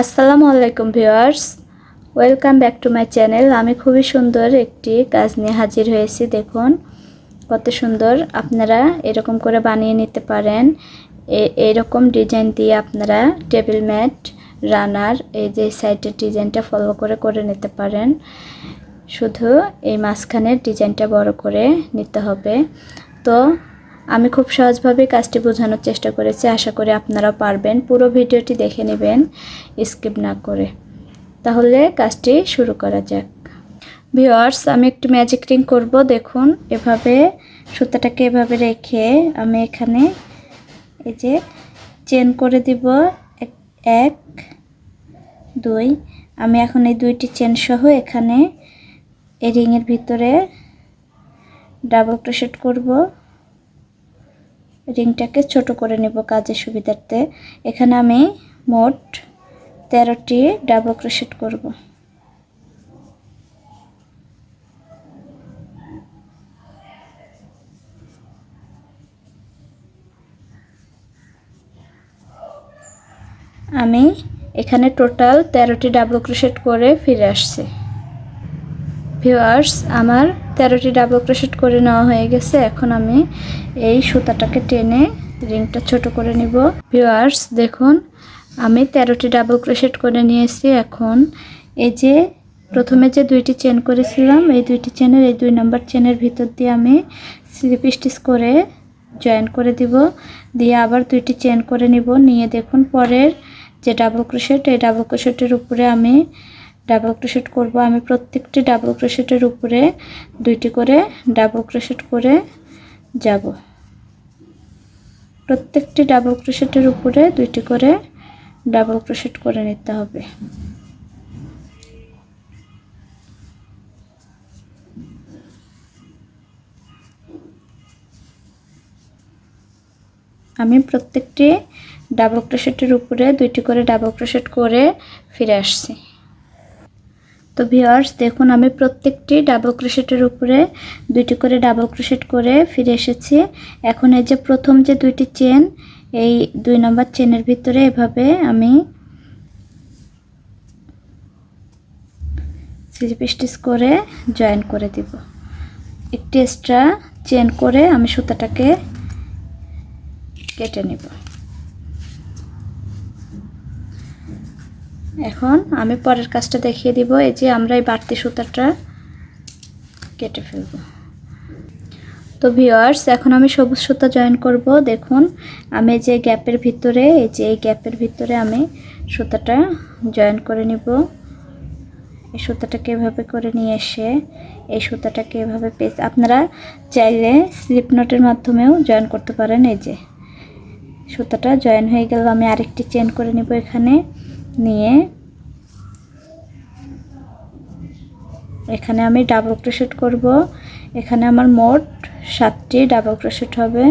আসসালামু আলাইকুম viewers, welcome back to my channel. আমি খুবই সুন্দর একটি কাজ নিয়ে হাজির হয়েছি। দেখুন কত সুন্দর, আপনারা এরকম করে বানিয়ে নিতে পারেন। এইরকম ডিজাইন দিয়ে আপনারা টেবিল ম্যাট, রানার, এই যে সাইডের ডিজাইনটা ফলো করে নিতে পারেন। শুধু এই মাঝখানের ডিজাইনটা বড় করে নিতে হবে। তো আমি খুব সহজভাবে কাজটি বোঝানোর চেষ্টা করেছি, আশা করি আপনারাও পারবেন। পুরো ভিডিওটি দেখে নেবেন স্কিপ না করে। তাহলে কাজটি শুরু করা যাক। ভিউয়ার্স, আমি একটু ম্যাজিক রিং করব। দেখুন এভাবে সুতাটাকে এভাবে রেখে আমি এখানে এই যে চেন করে দিব 1 2। আমি এখন এই দুইটি চেন সহ এখানে এই রিংয়ের ভিতরে ডাবল ক্রোশেট করব। রিংটাকে ছোট করে নেব কাজের সুবিধার্থে। এখানে আমি মোট 13টি ডাবল ক্রোশেট করব। আমি এখানে টোটাল 13টি ডাবল ক্রোশেট করে ফিরে আসছি। ভিউয়ার্স, আমার 13টি ডাবল ক্রোশেট করে নেওয়া হয়ে গেছে। এখন আমি এই সুতাটাকে টেনে রিংটা ছোট করে নিব। ভিউয়ার্স দেখুন, আমি 13টি ডাবল ক্রোশেট করে নিয়েছি। এখন এই যে প্রথমে যে দুইটি চেন করেছিলাম, এই দুইটি চেনের এই 2 নাম্বার চেনের ভিতর দিয়ে আমি স্লিপ স্টিচ করে জয়েন করে দিব। দিয়ে আবার দুইটি চেন করে নিব। নিয়ে দেখুন পরের যে ডাবল ক্রোশেট, এই ডাবল ক্রোশেটের উপরে আমি ডাবল ক্রোশেট করব। আমি প্রত্যেকটি ডাবল ক্রোশেটের উপরে 2টি করে ডাবল ক্রোশেট করে যাব। প্রত্যেকটি ডাবল ক্রোশেটের উপরে 2টি করে ডাবল ক্রোশেট করে নিতে হবে। আমি প্রত্যেকটি ডাবল ক্রোশেটের উপরে 2টি করে ডাবল ক্রোশেট করে ফিরে আসছি। তো ভিউয়ার্স দেখুন, আমি প্রত্যেকটি ডাবল ক্রোশেটের উপরে 2টি করে ডাবল ক্রোশেট করে ফিরে এসেছি। এখন এই যে প্রথম যে 2টি চেন, এই 2 নাম্বার চেনের ভিতরে এভাবে আমি স্লিপ স্টিচ করে জয়েন করে দিব। একটি এক্সট্রা চেন করে আমি সুতাটাকে কেটে নেব। এখন আমি পরের কাজটা দেখিয়ে দিব। এই যে আমরা এই বাড়তি সুতাটা কেটে ফেলব। তো ভিউয়ার্স, এখন আমি সবুজ সুতা জয়েন করব। দেখুন আমি যে গ্যাপের ভিতরে, এই যে এই গ্যাপের ভিতরে আমি সুতাটা জয়েন করে নিব। এই সুতাটাকে এভাবে করে নিয়ে এসে এই সুতাটাকে এভাবে আপনারা চাইলে স্লিপ নটের মাধ্যমেও জয়েন করতে পারেন। এই যে সুতাটা জয়েন হয়ে গেল, আমি আরেকটি চেন করে নিব। এখানে নিয়ে এখানে আমি ডাবল ক্রোশেট করব। এখানে আমার মোট 7টি ডাবল ক্রোশেট হবে।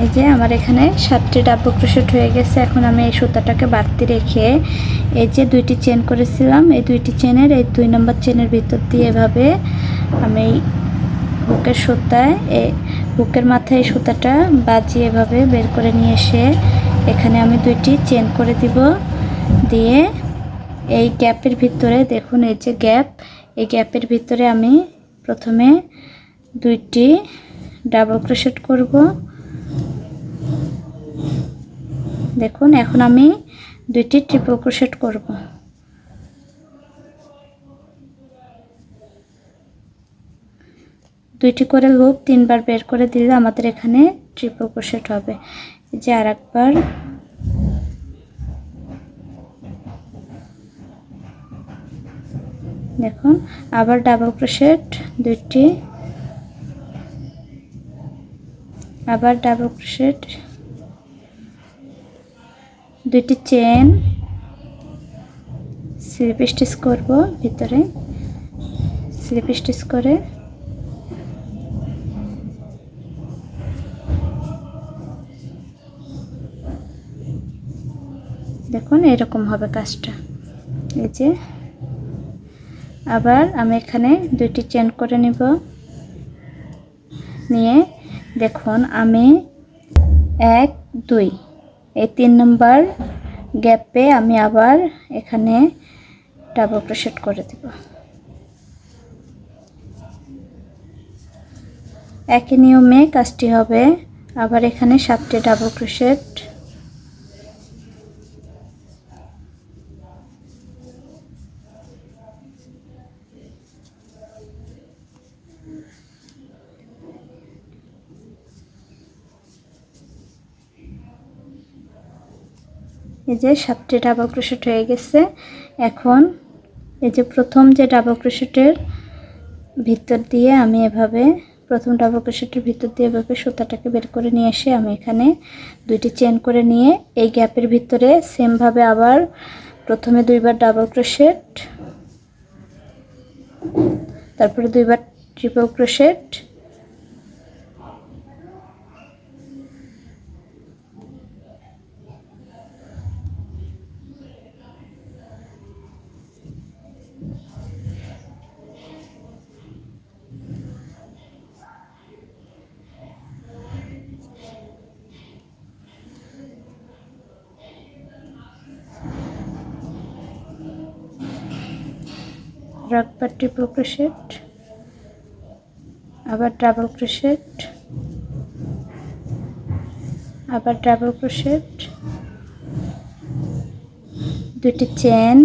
এই যে আমার এখানে 7টি ডাবল ক্রোশেট হয়ে গেছে। এখন আমি এই সুতাটাকে বাড়তি রেখে এই যে 2টি চেন করেছিলাম, এই 2টি চেনের এই 2 নাম্বার চেনের ভিতর দিয়ে এভাবে আমি হুকের সুতায় হুকের মাথায় এই সুতাটা বাজিয়ে এভাবে বের করে নিয়ে এসে এখানে আমি 2টি চেন করে দিব। দিয়ে এই গ্যাপের ভিতরে দেখুন, এই যে গ্যাপ, এই গ্যাপের ভিতরে আমি প্রথমে 2টি ডাবল ক্রোশেট করব। দেখুন এখন আমি 2টি ট্রিপল ক্রোশেট করব। দুইটি করে লুপ 3বার বের করে দিলে আমাদের এখানে ট্রিপল ক্রোশেট হবে। এই যে আরেকবার, দেখুন আবার ডাবল ক্রোশেট 2টি, আবার ডাবল ক্রোশেট দুইটি চেন স্লিপ স্টিচ করব, ভিতরে স্লিপ স্টিচ করে দেখুন এরকম হবে কাজটা। এই যে আবার আমি এখানে দুইটি চেন করে নিব, নিয়ে দেখুন আমি 1 2 এই 3 নম্বর গ্যাপে আমি আবার এখানে ডাবল ক্রোশেট করে দেব। একই নিয়মে কাজটি হবে। আবার এখানে 7টি ডাবল ক্রোশেট, এই যে 7টি ডাবল ক্রোশেট হয়ে গেছে। এখন এই যে প্রথম যে ডাবল ক্রোশেটের ভিতর দিয়ে আমি এভাবে প্রথম ডাবল ক্রোশেটের ভিতর দিয়ে এভাবে সুতাটাকে বের করে নিয়ে এসে আমি এখানে দুইটি চেন করে নিয়ে এই গ্যাপের ভিতরে সেম ভাবে আবার প্রথমে 2বার ডাবল ক্রোশেট, তারপরে 2বার ট্রিপল ক্রোশেট, একবার ট্রিপল ক্রোশেট, আবার ডাবল ক্রোশেট, আবার ডাবল ক্রোশেট, দুটি চেন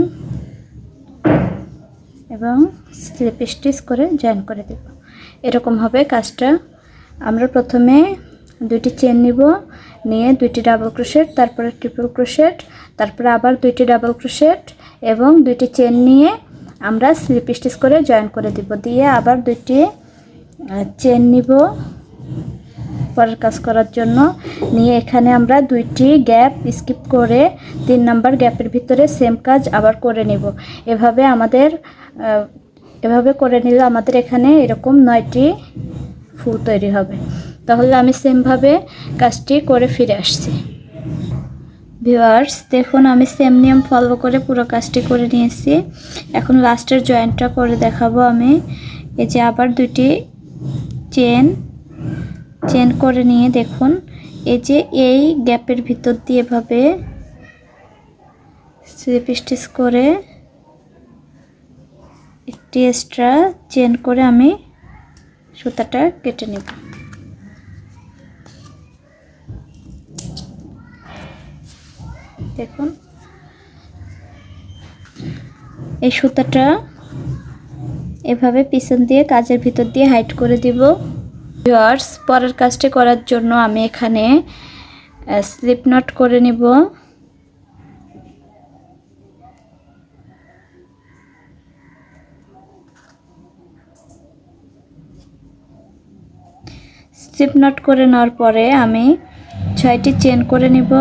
এবং স্লিপ স্টিচ করে জয়েন করে দেব। এরকম হবে কাজটা। আমরা প্রথমে দুটি চেন নিব, নিয়ে দুটি ডাবল ক্রোশেট, তারপরে ট্রিপল ক্রোশেট, তারপরে আবার দুইটি ডাবল ক্রোশেট এবং দুইটি চেন নিয়ে আমরা স্লিপ স্টিচ করে জয়েন করে দিব। দিয়ে আবার দুইটি চেন নিব পরের কাজ করার জন্য, নিয়ে এখানে আমরা দুইটি গ্যাপ স্কিপ করে 3 নাম্বার গ্যাপের ভিতরে সেম কাজ আবার করে নিব। এভাবে করে নিলে আমাদের এখানে এরকম 9টি ফুল তৈরি হবে। তাহলে আমি সেমভাবে কাজটি করে ফিরে আসছি। ভিউয়ার্স দেখুন আমি সেম নিয়ম ফলো করে পুরো কাজটি করে নিয়েছি। এখন লাস্টের জয়েন্টটা করে দেখাবো আমি। এই যে আবার দুটি চেন করে নিয়ে দেখুন এই যে এই গ্যাপের ভিতর দিয়ে এভাবে স্লিপ স্টিচ করে একটি এক্সট্রা চেন করে আমি সুতাটা কেটে নেব। দেখুন এই সুতাটা এভাবে পিছন দিয়ে কাজের ভিতর দিয়ে হাইড করে দিব। ভিউয়ার্স পরের কাজটি করার জন্য আমি এখানে স্লিপ নট করে নিব। স্লিপ নট করে নেওয়ার পরে আমি 6টি চেন করে নিব।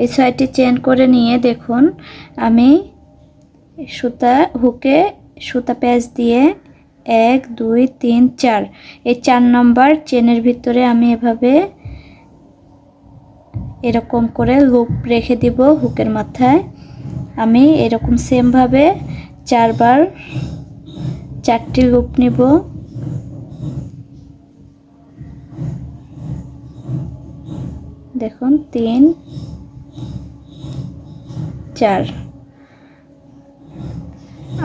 এই 6টি চেন করে নিয়ে দেখুন আমি হুকে সুতা প্যাচ দিয়ে 1 2 3 4 এই 4 নম্বর চেনের ভিতরে আমি এভাবে এরকম করে লুপ রেখে দিব হুকের মাথায়। আমি এরকম সেম ভাবে 4বার 4টি লুপ নিব। দেখুন 3 4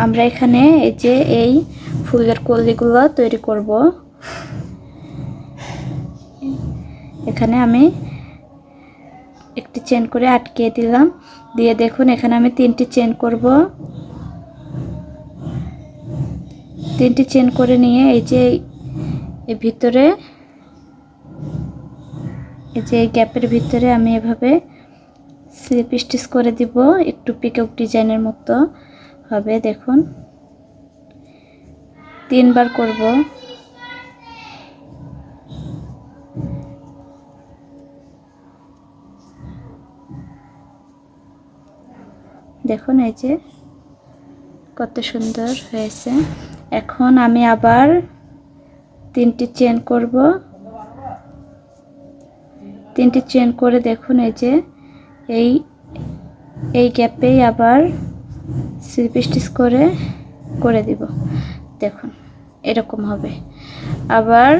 আমরা এখানে এই যে এই ফুলের কলিগুলো তৈরি করব। এখানে আমি একটি চেন করে আটকে দিলাম, দিয়ে দেখুন এখানে আমি 3টি চেন করব। 3টি চেন করে নিয়ে এই যে এই ভিতরে এই যে গ্যাপের ভিতরে আমি এভাবে স্লিপ স্টিচ করে দিব, একটু পিকক ডিজাইনের মতো হবে। দেখুন 3 বার করব, দেখুন এই যে কত সুন্দর হয়েছে। এখন আমি আবার 3টি চেন করব। 3টি চেন করে দেখুন এই যে এই গ্যাপেই আবার স্লিপ স্টিচ করে দিব। দেখুন এরকম হবে। আবার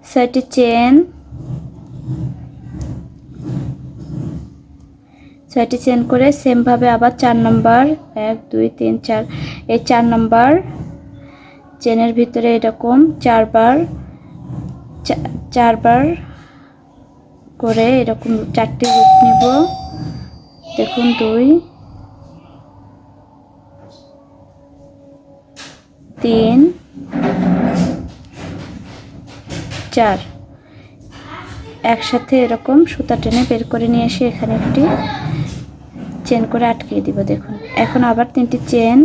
6টি চেন, 6টি চেন করে সেম ভাবে আবার 4 নম্বর 1 2 3 4 এই 4 নম্বর চেনের ভিতরে এরকম 4 বার করে এরকম 4টি লুপ নিব। দেখুন 2 3 4 একসাথে এরকম সুতা টেনে বের করে নিয়ে এসে এখানে একটি চেন করে আটকিয়ে দিব। দেখুন এখন আবার 3টি চেন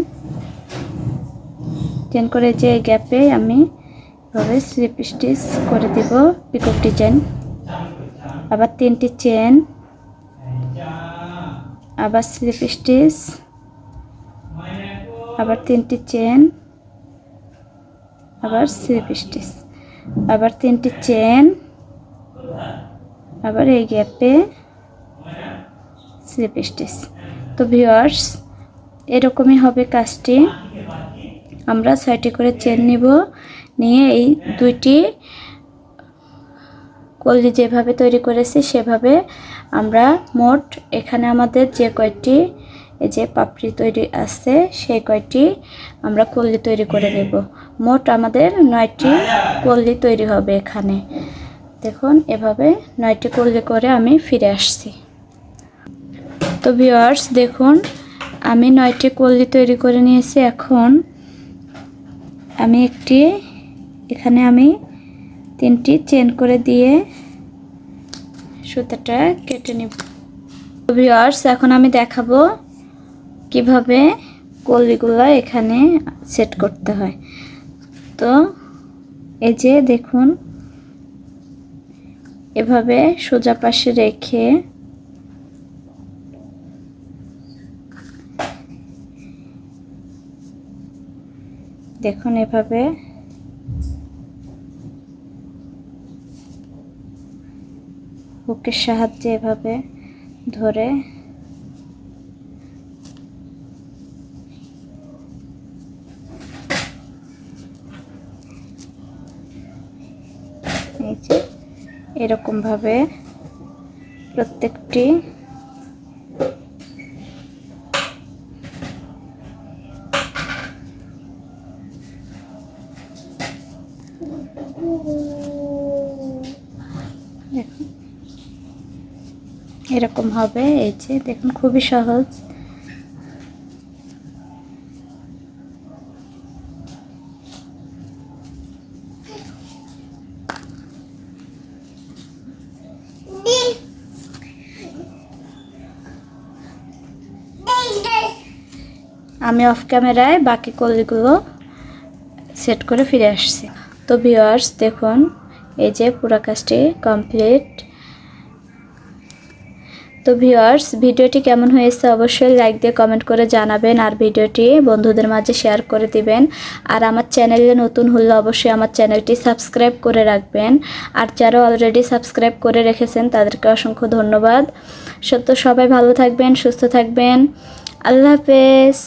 করে যে গ্যাপে আমি এভাবে স্লিপ স্টিচ করে দিব পিকক ডিজাইন। আবার 3টি চেন, আবার স্লিপ স্টিচ, আবার 3টি চেন, আবার স্লিপ স্টিচ, আবার 3টি চেন, আবার এই গ্যাপে স্লিপ স্টিচ। তো ভিউয়ার্স এরকমই হবে কাজটি। আমরা 6টি করে চেন নিব, নিয়ে এই 2টি কলি যেভাবে তৈরি করেছি সেভাবে আমরা মোট এখানে আমাদের যে কয়টি এই যে পাপড়ি তৈরি আছে সেই কয়টি আমরা কলি তৈরি করে নেব। মোট আমাদের 9টি কলি তৈরি হবে এখানে। দেখুন এভাবে 9টি কলি করে আমি ফিরে আসছি। তো ভিউয়ার্স দেখুন আমি 9টি কলি তৈরি করে নিয়েছি। এখন আমি এখানে আমি 3টি চেন করে দিয়ে সুতাটা কেটে নেব। ভিউয়ার্স এখন আমি দেখাবো কিভাবে কলিগুলো এখানে সেট করতে হয়। তো এই যে দেখুন এভাবে সোজা পাশে রেখে দেখুন এভাবে হুকের সাহায্যে এভাবে ধরে এই যে এরকম ভাবে প্রত্যেকটি দেখুন এরকম হবে। এই যে দেখুন খুবই সহজ। আমি অফ ক্যামেরায় বাকি কলিগুলো সেট করে ফিরে আসছি। তো ভিউয়ার্স দেখুন এই যে পুরো কাজটি কমপ্লিট। তো ভিউয়ার্স ভিডিওটি কেমন হয়েছে অবশ্যই লাইক দিয়ে কমেন্ট করে জানাবেন, আর ভিডিওটি বন্ধুদের মাঝে শেয়ার করে দিবেন। আর আমার চ্যানেলে নতুন হলে অবশ্যই আমার চ্যানেলটি সাবস্ক্রাইব করে রাখবেন। আর যারা অলরেডি সাবস্ক্রাইব করে রেখেছেন তাদেরকে অসংখ্য ধন্যবাদ। সবাই ভালো থাকবেন, সুস্থ থাকবেন। আল্লাহ হাফেজ।